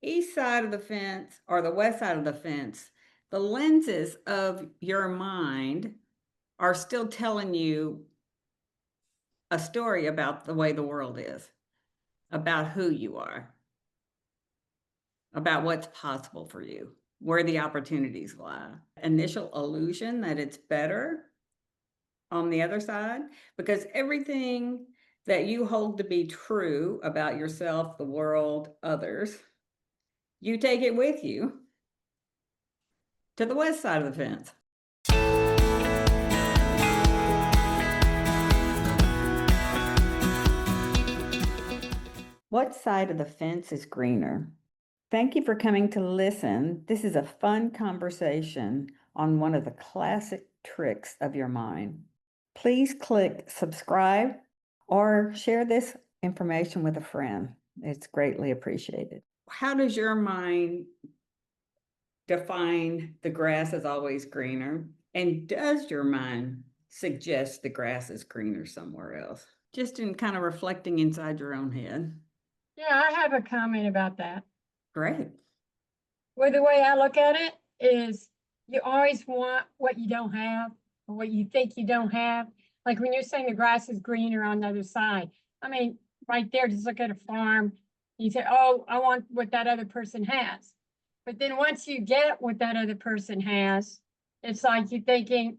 east side of the fence or the west side of the fence, the lenses of your mind are still telling you a story about the way the world is, about who you are, about what's possible for you, where the opportunities lie. Initial illusion that it's better on the other side, because everything that you hold to be true about yourself, the world, others, you take it with you to the west side of the fence. What side of the fence is greener? Thank you for coming to listen. This is a fun conversation on one of the classic tricks of your mind. Please click subscribe or share this information with a friend. It's greatly appreciated. How does your mind define the grass is always greener? And does your mind suggest the grass is greener somewhere else? Just in kind of reflecting inside your own head. Yeah, I have a comment about that. Great. Well, the way I look at it is you always want what you don't have or what you think you don't have. Like when you're saying the grass is greener on the other side. I mean, right there, just look at a farm. You say, oh, I want what that other person has. But then once you get what that other person has, it's like you're thinking,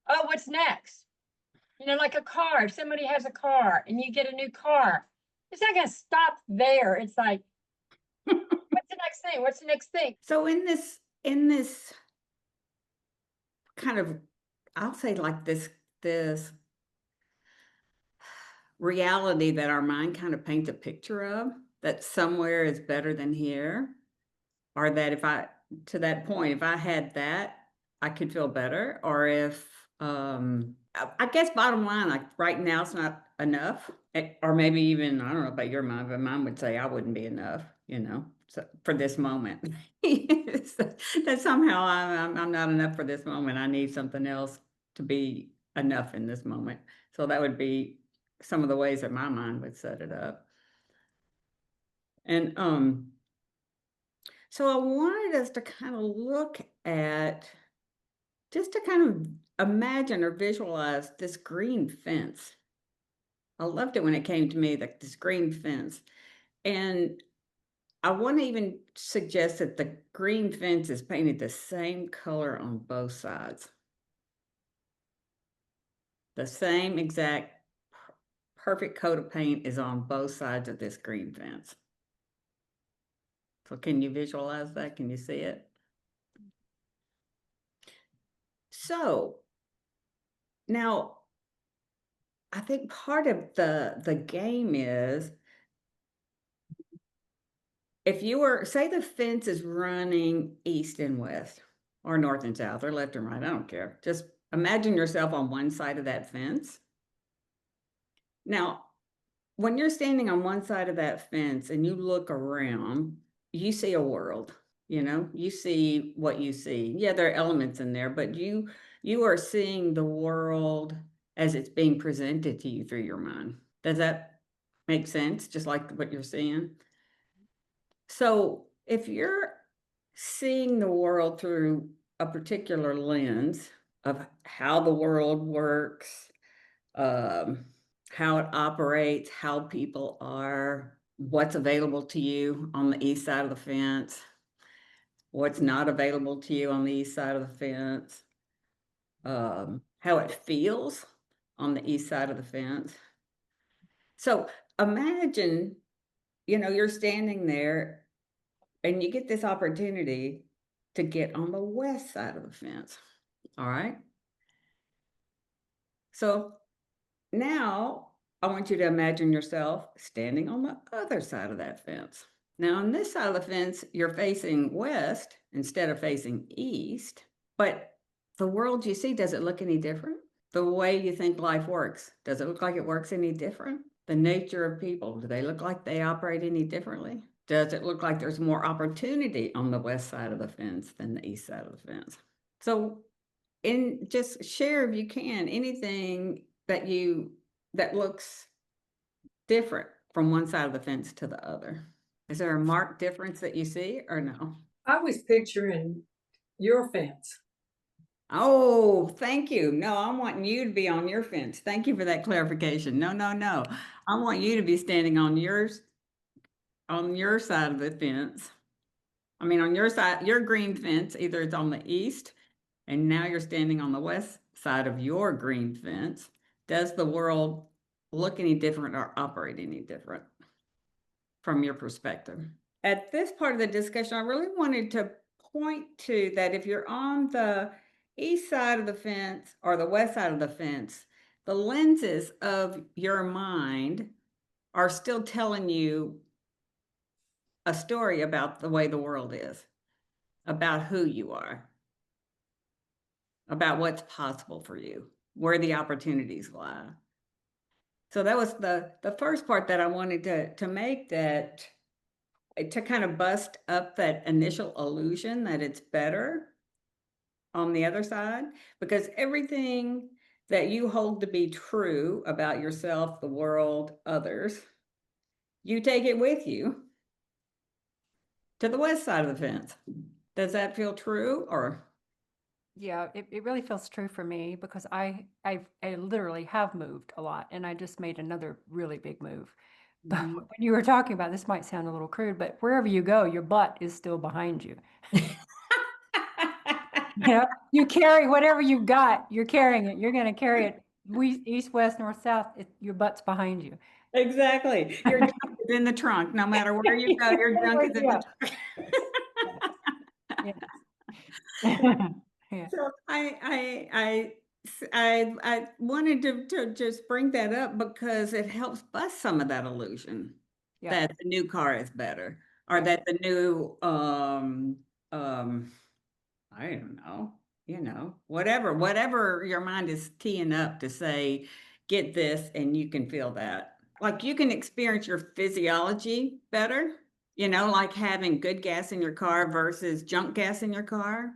oh, what's next? You know, like a car. If somebody has a car and you get a new car, it's not going to stop there. It's like, what's the next thing? What's the next thing? So in this kind of, I'll say like this reality that our mind kind of paints a picture of, that somewhere is better than here, or that if I, to that point, if I had that, I could feel better, or if I guess bottom line, like right now it's not enough. Or maybe even, I don't know about your mind, but mine would say I wouldn't be enough, so for this moment. That somehow I'm not enough for this moment. I need something else to be enough in this moment. So that would be some of the ways that my mind would set it up. And so I wanted us to kind of look at, just to kind of imagine or visualize this green fence. I loved it when it came to me, like this green fence. And I want to even suggest that the green fence is painted the same color on both sides. The same exact perfect coat of paint is on both sides of this green fence. So can you visualize that? Can you see it? So now I think part of the game is, if you were, say the fence is running east and west, or north and south, or left and right, I don't care. Just imagine yourself on one side of that fence. Now, when you're standing on one side of that fence and you look around, you see a world, you see what you see. Yeah, there are elements in there, but you are seeing the world as it's being presented to you through your mind. Does that make sense? Just like what you're seeing? So if you're seeing the world through a particular lens of how the world works, um, how it operates, how people are, what's available to you on the east side of the fence, what's not available to you on the east side of the fence, how it feels on the east side of the fence. So imagine, you're standing there and you get this opportunity to get on the west side of the fence. All right. So now I want you to imagine yourself standing on the other side of that fence. Now, on this side of the fence, you're facing west instead of facing east. But the world you see, does it look any different? The way you think life works, does it look like it works any different? The nature of people, do they look like they operate any differently? Does it look like there's more opportunity on the west side of the fence than the east side of the fence? So, just share, if you can, anything that looks different from one side of the fence to the other. Is there a marked difference that you see or no? I was picturing your fence. Oh, thank you. No, I'm wanting you to be on your fence. Thank you for that clarification. No, no, no. I want you to be standing on your side of the fence. I mean, on your side, your green fence, either it's on the east, and now you're standing on the west side of your green fence. Does the world look any different or operate any different from your perspective? At this part of the discussion, I really wanted to point to that if you're on the east side of the fence or the west side of the fence, the lenses of your mind are still telling you a story about the way the world is, about who you are, about what's possible for you, where the opportunities lie. So that was the first part that I wanted to make, that to kind of bust up that initial illusion that it's better on the other side, because everything that you hold to be true about yourself, the world, others, you take it with you to the west side of the fence. Does that feel true or? Yeah, it really feels true for me because I literally have moved a lot, and I just made another really big move. But Mhm. when you were talking about, this might sound a little crude, but wherever you go, your butt is still behind you. You know, you carry whatever you've got, you're carrying it. You're going to carry it east, west, north, south. Your butt's behind you. Exactly. Your junk is in the trunk. No matter where you go, your junk is in the trunk. Yeah. Yeah. So I wanted to just bring that up because it helps bust some of that illusion Yeah. that the new car is better, or Yeah. that the new um I don't know, whatever your mind is teeing up to say, get this and you can feel that. Like you can experience your physiology better, like having good gas in your car versus junk gas in your car,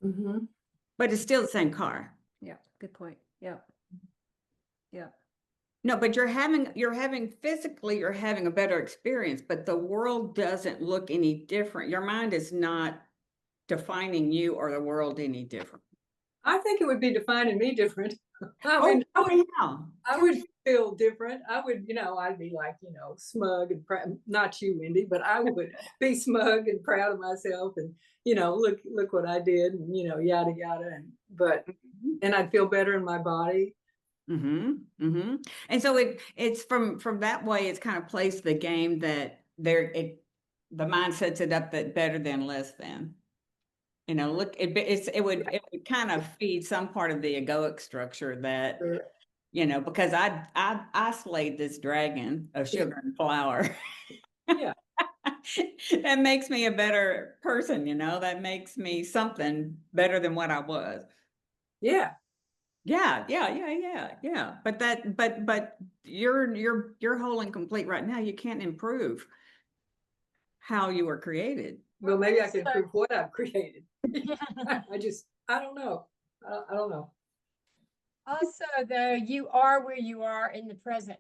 Mm-hmm. but it's still the same car. Yeah. Good point. Yeah. Yeah. No, but you're having physically, you're having a better experience, but the world doesn't look any different. Your mind is not defining you or the world any different. I think it would be defining me different. I Oh, mean, tell me how. I Tell would me. feel different. I would, I'd be like, smug and proud. Not you, Wendy, but I would be smug and proud of myself, and look what I did, and yada yada. And I'd feel better in my body. Mm-hmm. Mm-hmm. And so it's from that way, it's kind of plays the game that the mind sets it up that better than less than. Look, it would kind of feed some part of the egoic structure that, because I slayed this dragon of sugar and flour. Yeah. That makes me a better person, that makes me something better than what I was. Yeah. Yeah. But you're whole and complete right now. You can't improve how you were created. Well, maybe I can improve what I've created. I don't know. I don't know. Also, though, you are where you are in the present.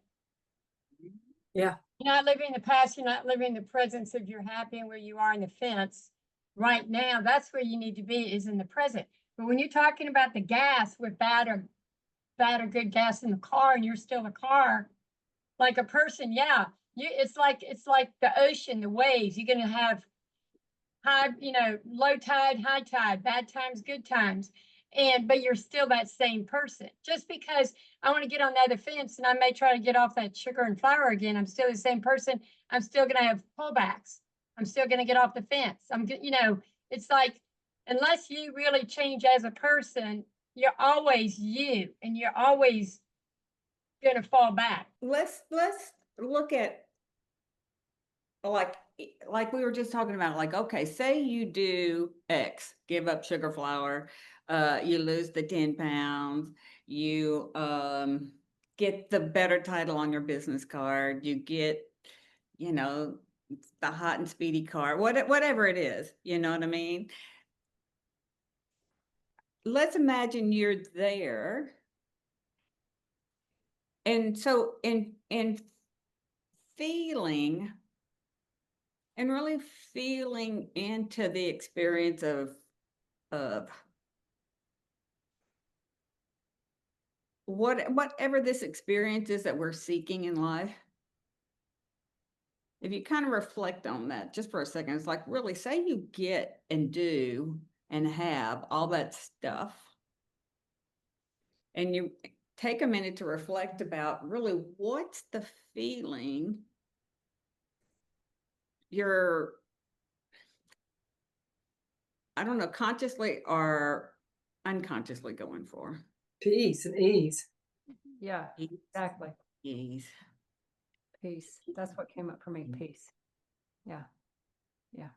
Yeah. You're not living in the past. You're not living in the present. So if you're happy and where you are in the fence right now, that's where you need to be, is in the present. But when you're talking about the gas with bad or good gas in the car, and you're still the car, like a person, yeah, it's like the ocean, the waves. You're gonna have high, low tide, high tide, bad times, good times. But you're still that same person. Just because I want to get on the other fence and I may try to get off that sugar and flour again, I'm still the same person. I'm still going to have pullbacks. I'm still going to get off the fence. It's like, unless you really change as a person, you're always you, and you're always going to fall back. Let's look at, like we were just talking about, like, okay, say you do X, give up sugar flour, you lose the 10 pounds, you get the better title on your business card, you get, the hot and speedy car, whatever it is, you know what I mean? Let's imagine you're there. And so in feeling And really feeling into the experience of whatever this experience is that we're seeking in life. If you kind of reflect on that just for a second, it's like, really, say you get and do and have all that stuff, and you take a minute to reflect about really what's the feeling you're, I don't know, consciously or unconsciously going for. Peace and ease. Yeah, exactly. Ease. Peace. That's what came up for me. Peace. Yeah. Yeah.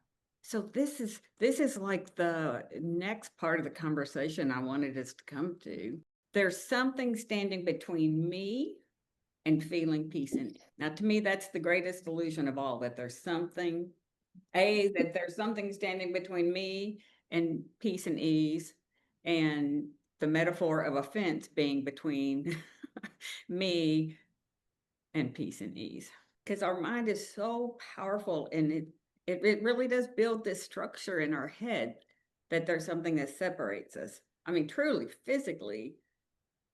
So this is like the next part of the conversation I wanted us to come to. There's something standing between me and feeling peace in it. Now, to me, that's the greatest illusion of all, that there's something, that there's something standing between me and peace and ease, and the metaphor of a fence being between me and peace and ease. Because our mind is so powerful, and it really does build this structure in our head that there's something that separates us. I mean, truly, physically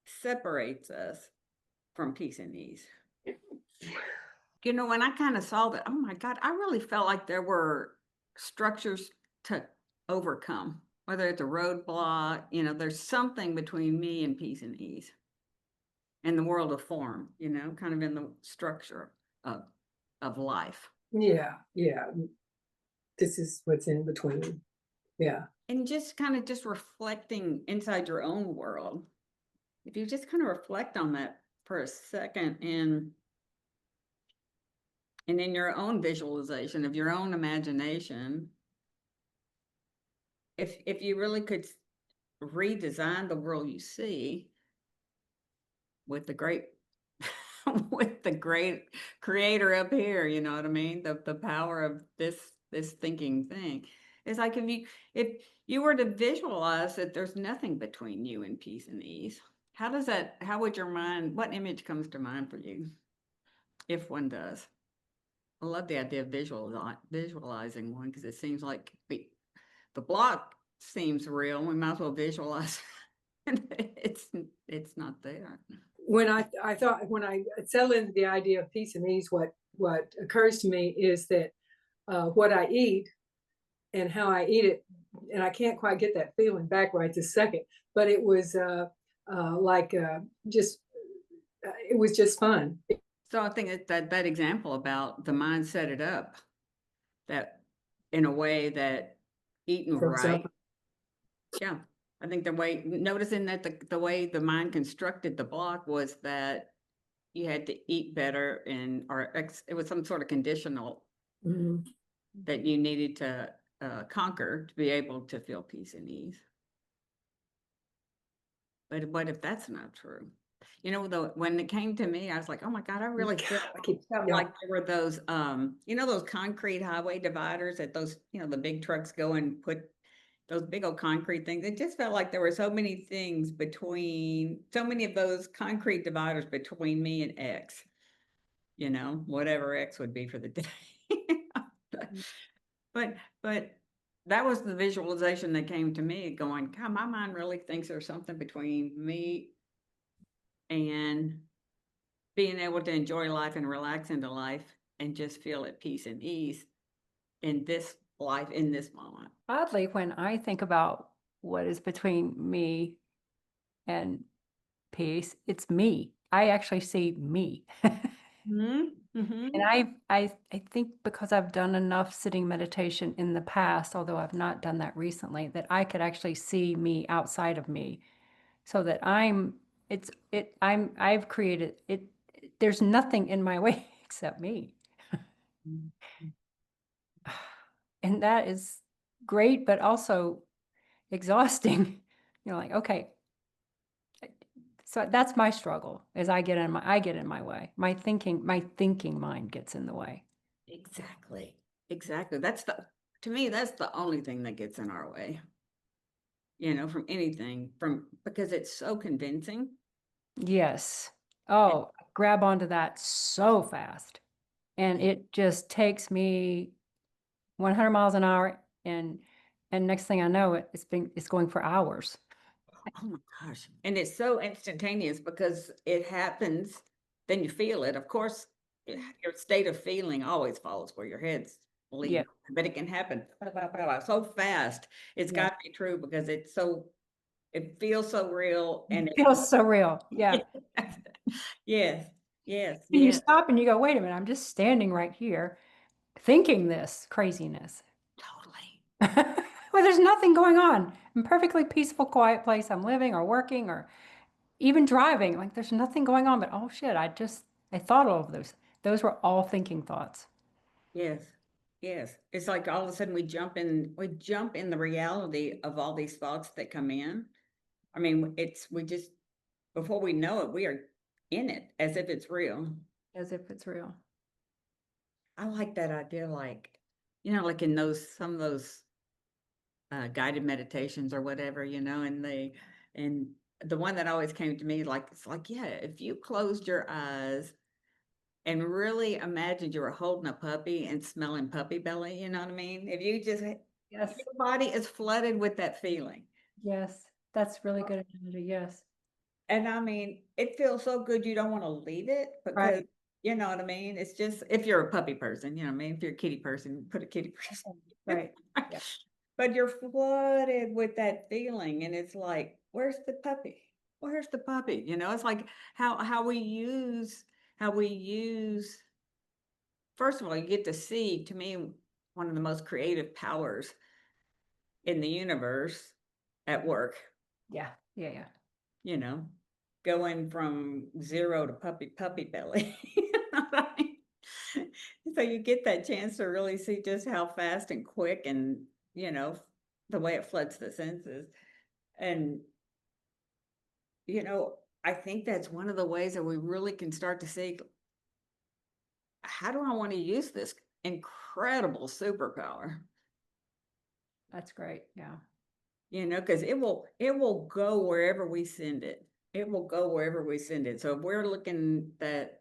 separates us from peace and ease. You know, when I kind of saw that, oh my God, I really felt like there were structures to overcome, whether it's a roadblock, you know, there's something between me and peace and ease in the world of form, you know, kind of in the structure of life. Yeah, yeah. This is what's in between. Yeah. And just kind of just reflecting inside your own world. If you just kind of reflect on that for a second, and in your own visualization of your own imagination, if you really could redesign the world you see with the great with the great creator up here, you know what I mean? The power of this thinking thing. It's like if you were to visualize that there's nothing between you and peace and ease, how would your mind, what image comes to mind for you? If one does. I love the idea of visualizing one, because it seems like the block seems real. We might as well visualize. It's not there. When I thought, when I settled into the idea of peace and ease, what occurs to me is that what I eat and how I eat it, and I can't quite get that feeling back right this second, but it was just it was just fun. So I think that example about the mind set it up that in a way that eating From right. Yeah. I think noticing that the way the mind constructed the block was that you had to eat better, it was some sort of conditional Mhm. that you needed to conquer to be able to feel peace and ease. But what if that's not true? You know, when it came to me, I was like, oh my God, I really felt like there were those, you know, those concrete highway dividers that those, you know, the big trucks go and put those big old concrete things. It just felt like there were so many things so many of those concrete dividers between me and X, you know, whatever X would be for the day. But that was the visualization that came to me, going, God, my mind really thinks there's something between me and being able to enjoy life and relax into life and just feel at peace and ease in this life, in this moment. Oddly, when I think about what is between me and peace, it's me. I actually see me. And I think because I've done enough sitting meditation in the past, although I've not done that recently, that I could actually see me outside of me, so that I've created it. There's nothing in my way except me. And that is great, but also exhausting. You're like, okay. So that's my struggle, is I get in my way. My thinking mind gets in the way. Exactly. To me, that's the only thing that gets in our way, you know, from anything, because it's so convincing. Yes. Oh, grab onto that so fast. And it just takes me 100 miles an hour, and next thing I know, it's going for hours. Oh my gosh. And it's so instantaneous because it happens, then you feel it. Of course, your state of feeling always follows where your head's Yeah, leading, but it can happen so fast. It's yeah. got to be true because it feels so real and It feels so real. Yeah. yes, yes, And you yes, stop and you go, wait a minute, I'm just standing right here thinking this craziness. totally. Well, there's nothing going on. In perfectly peaceful, quiet place I'm living or working or even driving. Like there's nothing going on, but oh shit, I thought all of those. Those were all thinking thoughts. Yes. Yes. It's like all of a sudden we jump in the reality of all these thoughts that come in. I mean, we just, before we know it, we are in it as if it's real. As if it's real. I like that idea, like, like in some of those guided meditations or whatever, and the one that always came to me, like, it's like, yeah, if you closed your eyes and really imagined you were holding a puppy and smelling puppy belly, you know what I mean? If you just, Yes. your body is flooded with that feeling. Yes. That's really good analogy. Yes. And I mean, it feels so good you don't want to leave it because Right. you know what I mean? It's just if you're a puppy person, you know what I mean? If you're a kitty person, put a kitty person. Right. Yeah. But you're flooded with that feeling and it's like, where's the puppy? Where's the puppy? It's like how we use first of all, you get to see, to me, one of the most creative powers in the universe at work. Yeah. Yeah. Yeah. you know, going from zero to puppy belly. You know what I mean? So you get that chance to really see just how fast and quick and, the way it floods the senses. And, I think that's one of the ways that we really can start to see, how do I want to use this incredible superpower? That's great. Yeah. Because it will go wherever we send it. It will go wherever we send it. So if we're looking that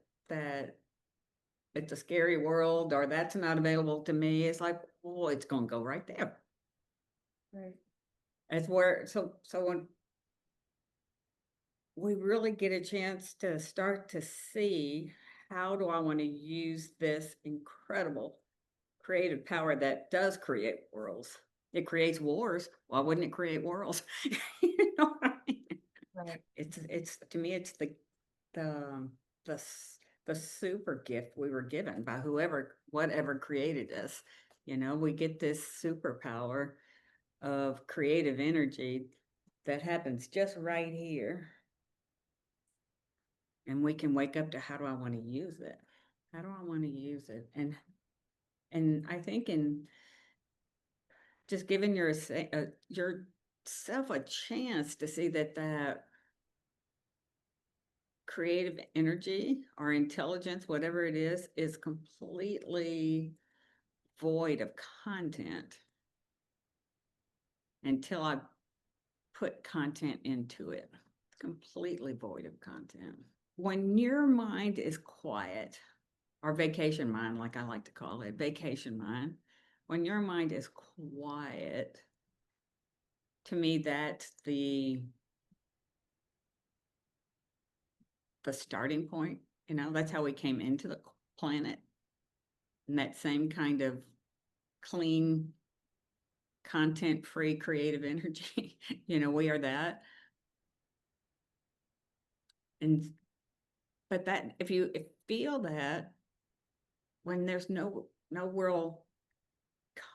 it's a scary world or that's not available to me, it's like, well, it's going to go right there. Right. It's where, so when we really get a chance to start to see, how do I want to use this incredible creative power that does create worlds? It creates wars. Why wouldn't it create worlds? You know what I mean? Right. It's to me, it's the the s- the super gift we were given by whatever created us. We get this superpower of creative energy that happens just right here, and we can wake up to, how do I want to use it? How do I want to use it? And I think in just giving yourself a chance to see that creative energy or intelligence, whatever it is completely void of content until I put content into it. It's completely void of content. When your mind is quiet, or vacation mind, like I like to call it, vacation mind, when your mind is quiet, to me, that's the starting point. That's how we came into the planet. And that same kind of clean, content-free creative energy. We are that. And but that if you feel that when there's no real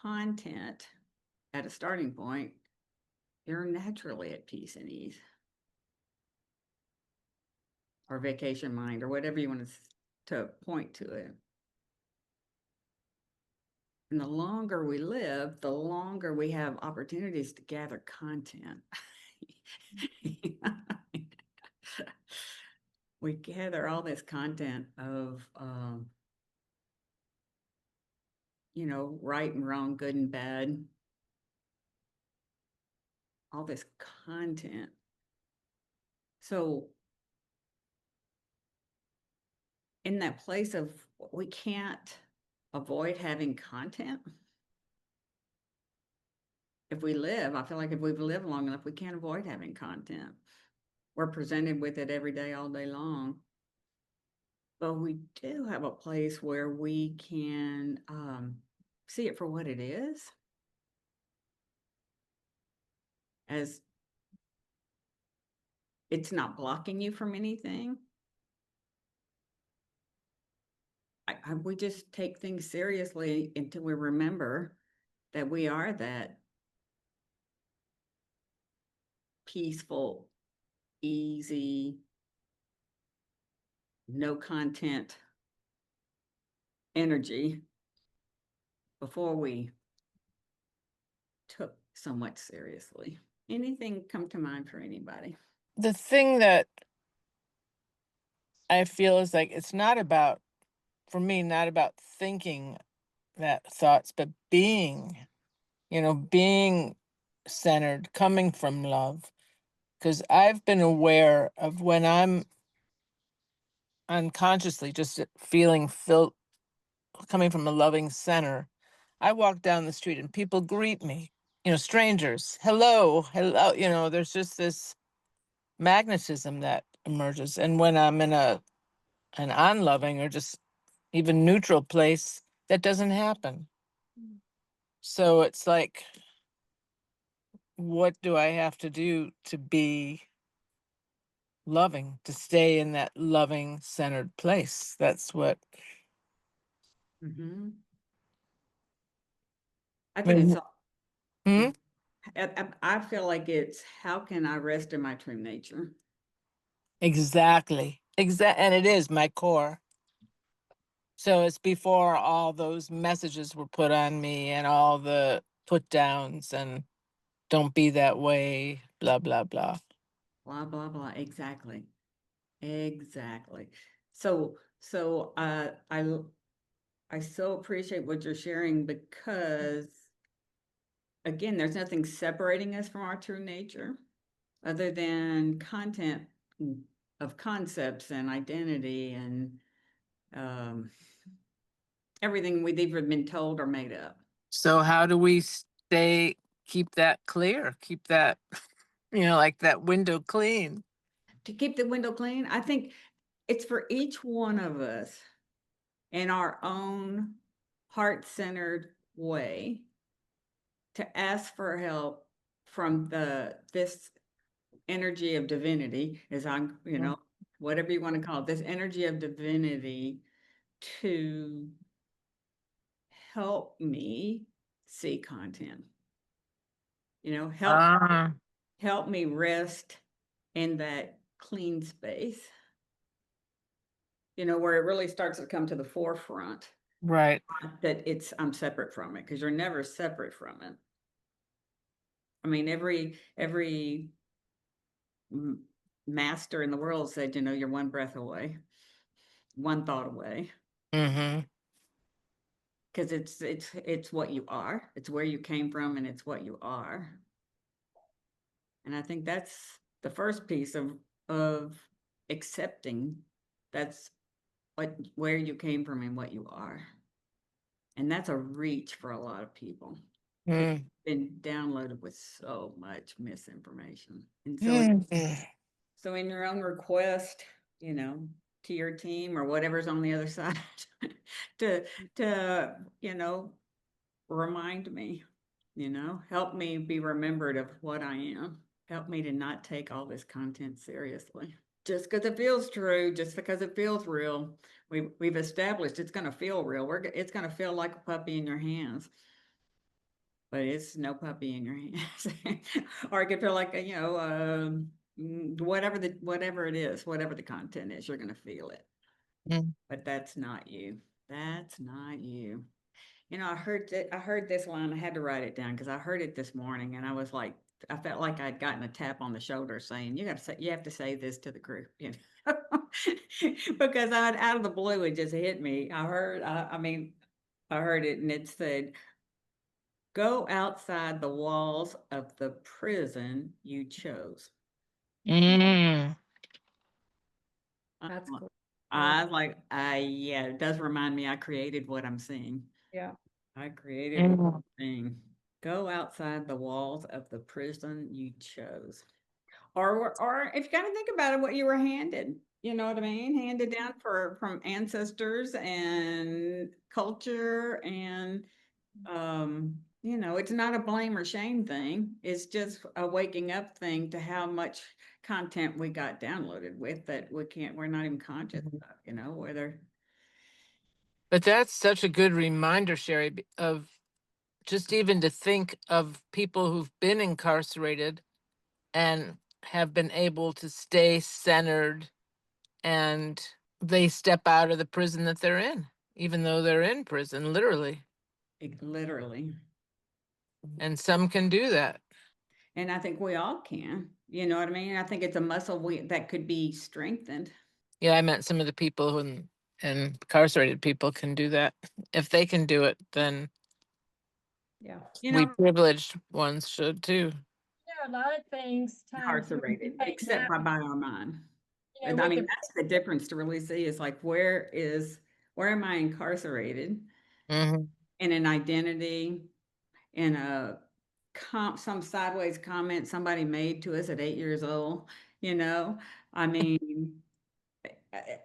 content at a starting point, you're naturally at peace and ease, or vacation mind, or whatever you want to point to it. And the longer we live, the longer we have opportunities to gather content. We gather all this content of, right and wrong, good and bad, all this content. So in that place of, we can't avoid having content, if we live, I feel like if we've lived long enough, we can't avoid having content. We're presented with it every day, all day long. But we do have a place where we can see it for what it is, as it's not blocking you from anything. We just take things seriously until we remember that we are that peaceful, easy, no content energy before we took so much seriously. Anything come to mind for anybody? The thing that I feel is like it's not about, for me, not about thinking that thoughts, but being, being centered, coming from love. Because I've been aware of when I'm unconsciously just feeling filled, coming from a loving center. I walk down the street and people greet me, strangers, hello, hello, there's just this magnetism that emerges. And when I'm in an unloving or just even neutral place, that doesn't happen. So it's like, what do I have to do to be loving, to stay in that loving centered place? That's what. Mm-hmm. I think it's Hmm? I feel like it's how can I rest in my true nature? Exactly. And it is my core. So it's before all those messages were put on me and all the put downs and don't be that way, blah, blah, blah. Blah blah blah. Exactly. Exactly. So I so appreciate what you're sharing, because again, there's nothing separating us from our true nature other than content of concepts and identity and um, everything we've either been told or made up. So how do we keep that clear, keep that, like that window clean? To keep the window clean, I think it's for each one of us in our own heart-centered way to ask for help from this energy of divinity, as I'm, whatever you want to call it, this energy of divinity, to help me see content. Help me rest in that clean space, where it really starts to come to the forefront. Right. That I'm separate from it, because you're never separate from it. I mean, every master in the world said, you're one breath away, one thought away. Mm-hmm. Because it's what you are. It's where you came from, and it's what you are. And I think that's the first piece of accepting. That's where you came from and what you are. And that's a reach for a lot of people. It's been downloaded with so much misinformation. And so in your own request, to your team or whatever's on the other side, to remind me, help me be remembered of what I am. Help me to not take all this content seriously. Just because it feels true, just because it feels real. We've established it's going to feel real. It's going to feel like a puppy in your hands, but it's no puppy in your hands. Or it could feel like whatever it is, whatever the content is, you're going to feel it. But that's not you. That's not you. I heard this line. I had to write it down because I heard it this morning, and I was like, I felt like I'd gotten a tap on the shoulder saying, you have to say this to the group, because out of the blue, it just hit me. I heard it, and it said, go outside the walls of the prison you chose. Mm. That's cool. I was like, yeah, it does remind me I created what I'm seeing. Yeah. I created what I'm seeing. Go outside the walls of the prison you chose. Or if you got to think about it, what you were handed, you know what I mean? Handed down from ancestors and culture and you know, it's not a blame or shame thing. It's just a waking up thing to how much content we got downloaded with that we're not even conscious Mhm. of, you know, whether But that's such a good reminder, Cherie, of just even to think of people who've been incarcerated and have been able to stay centered, and they step out of the prison that they're in, even though they're in prison, literally. literally. And some can do that. And I think we all can, you know what I mean? I think it's a muscle that could be strengthened. Yeah, I meant some of the people who and incarcerated people can do that. If they can do it, then Yeah. You we know, privileged ones should too. There are a lot of things, times when we incarcerated, take except that, by our mind. you know, And I with mean, the, that's the difference to really see is like, where am I incarcerated Hmm. in an identity, in some sideways comment somebody made to us at 8 years old, you know? I mean, eh,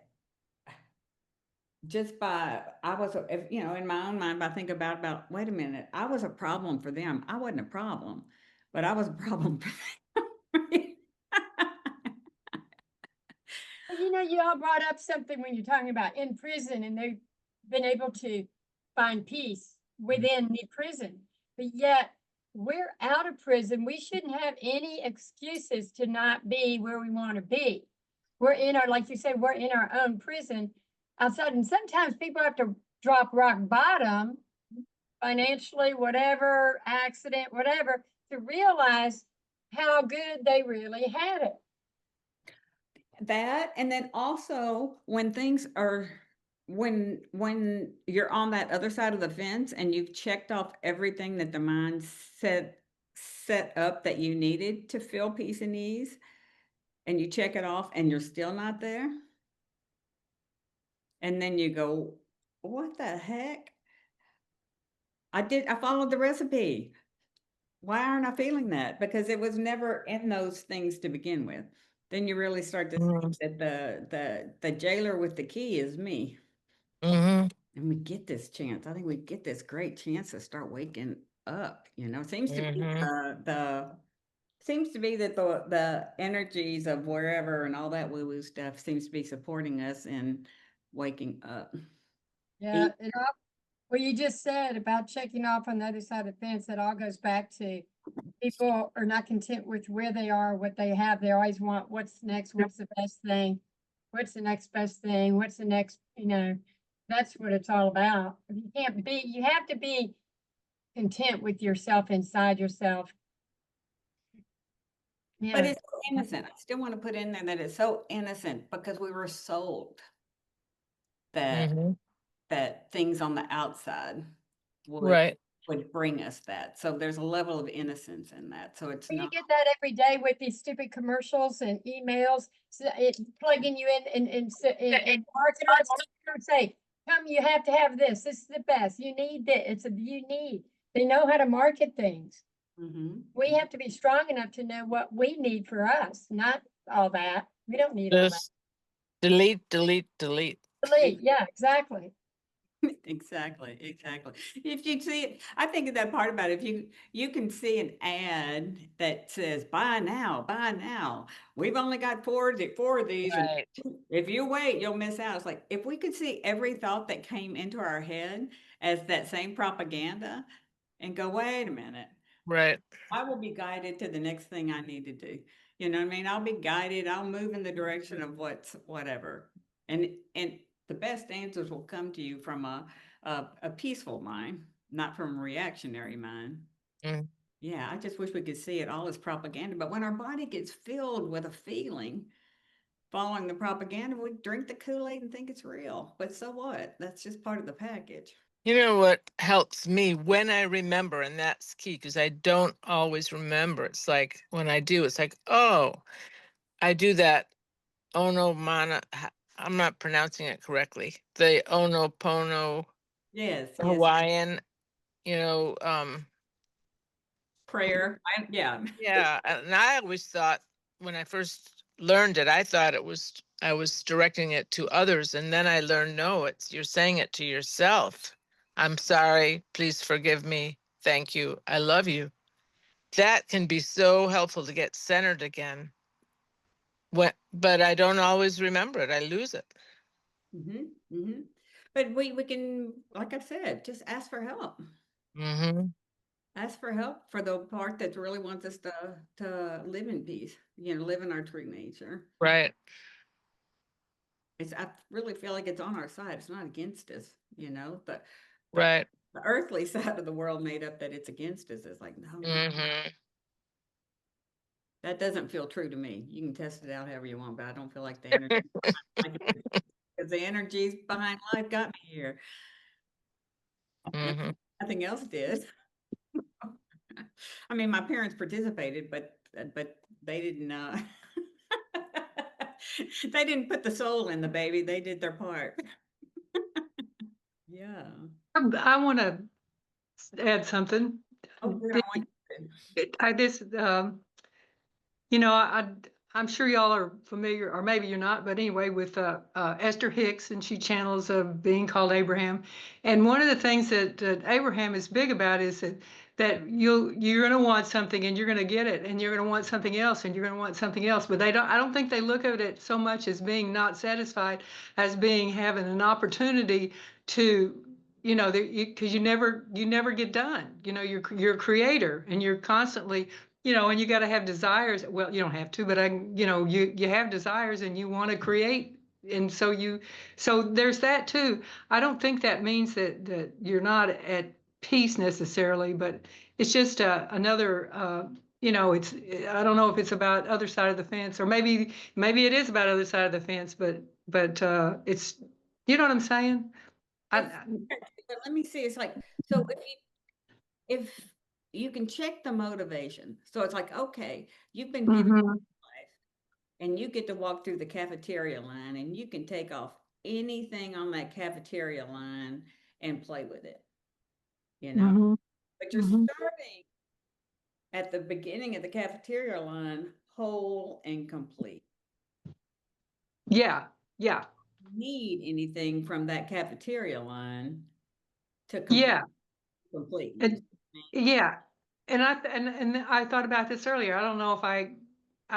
just by, I was, if, you know, in my own mind, I think about, wait a minute, I was a problem for them. I wasn't a problem, but I was a problem for them. well, you know, you all brought up something when you're talking about in prison and they've been able to find peace within the prison. But yet we're out of prison. We shouldn't have any excuses to not be where we want to be. We're in our, like you said, we're in our own prison outside. And sometimes people have to drop rock bottom financially, whatever, accident, whatever, to realize how good they really had it. That, and then also when things are when you're on that other side of the fence and you've checked off everything that the mind set up that you needed to feel peace and ease, and you check it off and you're still not there, and then you go, what the heck? I followed the recipe. Why aren't I feeling that? Because it was never in those things to begin with. Then you really start to Hmm. see that the jailer with the key is me. Hmm. And we get this chance. I think we get this great chance to start waking up. You know, it seems to be Hmm. the seems to be that the energies of wherever and all that woo-woo stuff seems to be supporting us in waking up. Yeah, it all, what you just said about checking off on the other side of the fence, that all goes back to people are not content with where they are, what they have. They always want what's next, what's the best thing, what's the next best thing, what's the next, you know, that's what it's all about. You can't be, you have to be content with yourself inside yourself. But Yeah. it's so innocent. I still want to put in there that it's so innocent because we were sold that Hmm. that things on the outside would Right. would bring us that. So there's a level of innocence in that. So it's Well, you not. get that every day with these stupid commercials and emails, so it plugging you in and marketers say, come, you have to have this. This is the best. You need this. It's a you need. They know how to market things. Mhm. We have to be strong enough to know what we need for us, not all that. We don't need all that. Just delete, delete, delete. Delete. Yeah, exactly. Exactly, exactly. If you see it, I think of that part about it, if you can see an ad that says buy now, buy now. We've only got four of these, and Right. if you wait, you'll miss out. It's like if we could see every thought that came into our head as that same propaganda and go, wait a minute, Right. I will be guided to the next thing I need to do. You know what I mean? I'll be guided. I'll move in the direction of what's whatever. And the best answers will come to you from a peaceful mind, not from a reactionary mind. Mm. Yeah, I just wish we could see it all as propaganda. But when our body gets filled with a feeling following the propaganda, we drink the Kool-Aid and think it's real. But so what? That's just part of the package. You know what helps me when I remember, and that's key because I don't always remember. It's like when I do, it's like, oh, I do that ono mana. I'm not pronouncing it correctly. The ono pono Yes, yes. Hawaiian, you know, prayer. Yeah. Yeah, and I always thought when I first learned it, I thought I was directing it to others, and then I learned no, it's you're saying it to yourself. I'm sorry, please forgive me. Thank you. I love you. That can be so helpful to get centered again. But I don't always remember it. I lose it. But we can, like I said, just ask for help. Mm-hmm. Ask for help for the part that really wants us to live in peace, live in our true nature. Right. I really feel like it's on our side. It's not against us, the Right. the earthly side of the world made up that it's against us. It's like, no, Mm-hmm. that doesn't feel true to me. You can test it out however you want, but I don't feel like the energy, because the energies behind life got me here. Mm-hmm. Nothing else did. I mean, my parents participated, but they didn't. They didn't put the soul in the baby. They did their part. Yeah. I want to add something. Oh, good. I want you to. I this you know, I'm sure y'all are familiar, or maybe you're not, but anyway, with Esther Hicks, and she channels a being called Abraham. And one of the things that Abraham is big about is that you're going to want something and you're going to get it, and you're going to want something else and you're going to want something else. But I don't think they look at it so much as being not satisfied as being having an opportunity to, because you never get done. You're a creator, and you're constantly, and you got to have desires. Well, you don't have to, but you have desires and you want to create. And so there's that too. I don't think that means that you're not at peace necessarily, but it's just another, I don't know if it's about other side of the fence, or maybe it is about other side of the fence, but it's, you know what I'm saying? But let me see. It's like, so if you can check the motivation. So it's like, okay, you've been given Mhm. life and you get to walk through the cafeteria line and you can take off anything on that cafeteria line and play with it, Mhm. but you're Mhm. starting at the beginning of the cafeteria line whole and complete. Yeah. Yeah. Need anything from that cafeteria line to Yeah. complete. And yeah, and I thought about this earlier. I don't know if I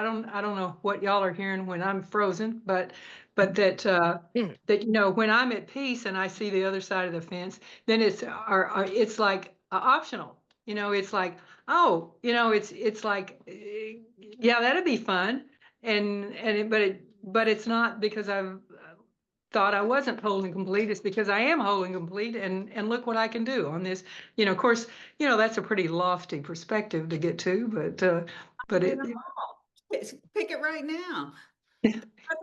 don't know what y'all are hearing when I'm frozen, but Mm. that when I'm at peace and I see the other side of the fence, then it's like optional. It's like, oh, it's like, yeah, that'd be fun, but it's not because I've thought I wasn't whole and complete. It's because I am whole and complete, and look what I can do on this. Of course, that's a pretty lofty perspective to get to, but Pick it right now.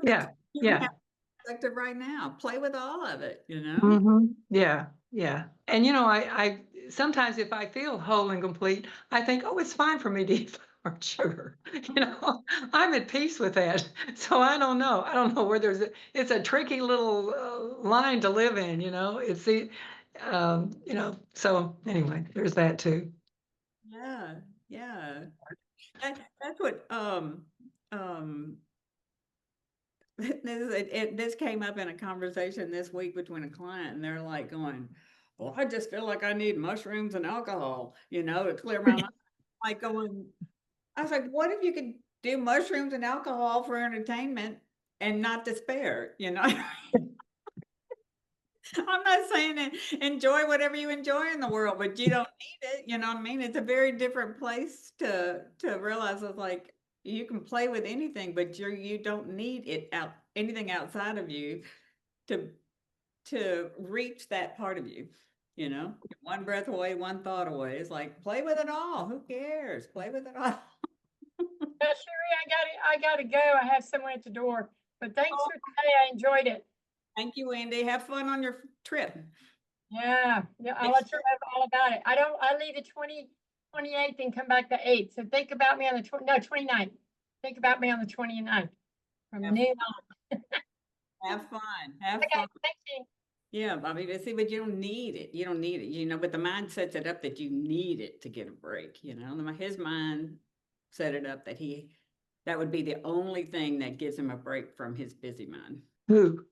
yeah, You can yeah. have perspective right now. Play with all of it, Yeah, yeah. And I sometimes, if I feel whole and complete, I think, oh, it's fine for me to eat flour and sugar. I'm at peace with that. So I don't know. I don't know where it's a tricky little line to live in. It's the, So anyway, there's that too. Yeah, yeah. That's what um this came up in a conversation this week between a client, and they're like going, well, I just feel like I need mushrooms and alcohol, to clear my mind. Like going, I was like, what if you could do mushrooms and alcohol for entertainment and not despair, I'm not saying that enjoy whatever you enjoy in the world, but you don't need it. You know what I mean? It's a very different place to realize it's like you can play with anything, but you don't need anything outside of you to reach that part of you. One breath away, one thought away. It's like play with it all. Who cares? Play with it all. Cherie, I gotta go. I have someone at the door. But thanks for today. I enjoyed it. Thank you, Andy. Have fun on your trip. Yeah, I'll let you know all about it. I leave the 28th and come back the 8th. So think about me on the 29th. Think about me on the 29th from Have noon fun. on. Have fun. Have Okay, fun. thank you. Yeah, I mean, but see, but you don't need it. You don't need it, you know, but the mind sets it up that you need it to get a break, you know. His mind set it up that that would be the only thing that gives him a break from his busy mind. Who?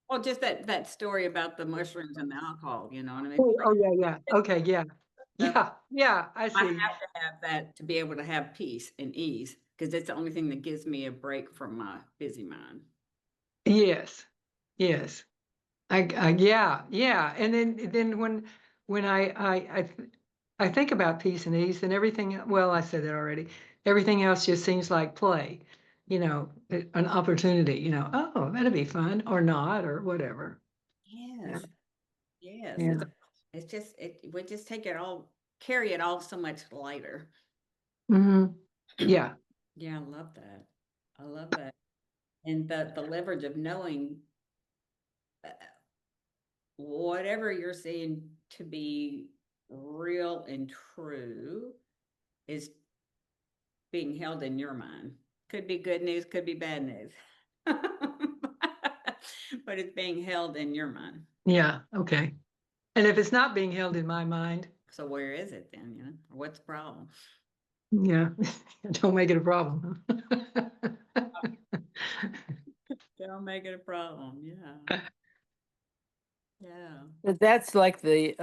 Well, just that story about the mushrooms and the alcohol, you know what I mean? Oh, Like, oh, yeah, yeah. Okay, yeah. Yeah, yeah, I I see. have to have that to be able to have peace and ease because it's the only thing that gives me a break from my busy mind. Yes, yes. Yeah, yeah. And then when I think about peace and ease, then everything, well, I said that already. Everything else just seems like play, an opportunity, oh, that'd be fun or not or whatever. Yeah, Yes, yes. yeah. It's just we just carry it all so much lighter. Hmm. Yeah. Yeah, I love that. I love that. And the leverage of knowing uh, whatever you're seeing to be real and true is being held in your mind. Could be good news, could be bad news. But it's being held in your mind. Yeah. Okay. And if it's not being held in my mind, So where is it then, you know? What's the problem? yeah, don't make it a problem. Don't make it a problem. Yeah. Yeah. But that's like the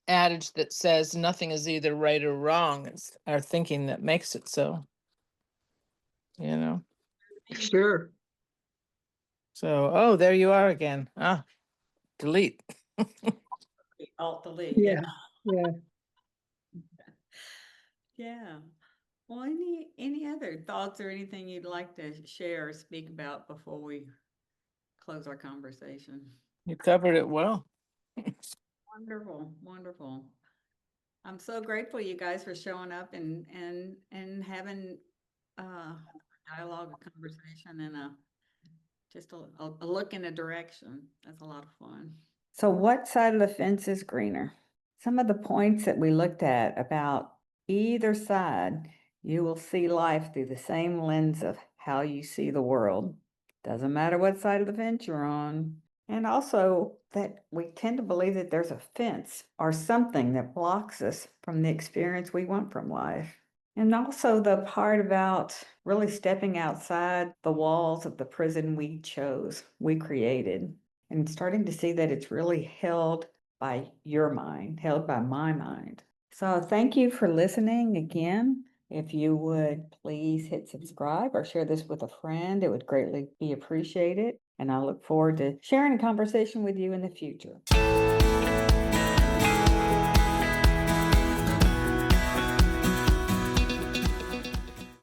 adage that says nothing is either right or wrong. It's our thinking that makes it so, you know. Sure. So, oh, there you are again. Ah, delete. Alt delete. Yeah. Yeah. Yeah. Yeah. Well, any other thoughts or anything you'd like to share or speak about before we close our conversation? You covered it well. Wonderful, wonderful. I'm so grateful you guys for showing up and having dialogue, a conversation, and just a look in a direction. That's a lot of fun. So what side of the fence is greener? Some of the points that we looked at about either side, you will see life through the same lens of how you see the world. Doesn't matter what side of the fence you're on. And also that we tend to believe that there's a fence or something that blocks us from the experience we want from life. And also the part about really stepping outside the walls of the prison we chose, we created, and starting to see that it's really held by your mind, held by my mind. So thank you for listening again. If you would please hit subscribe or share this with a friend, it would greatly be appreciated. And I look forward to sharing a conversation with you in the future.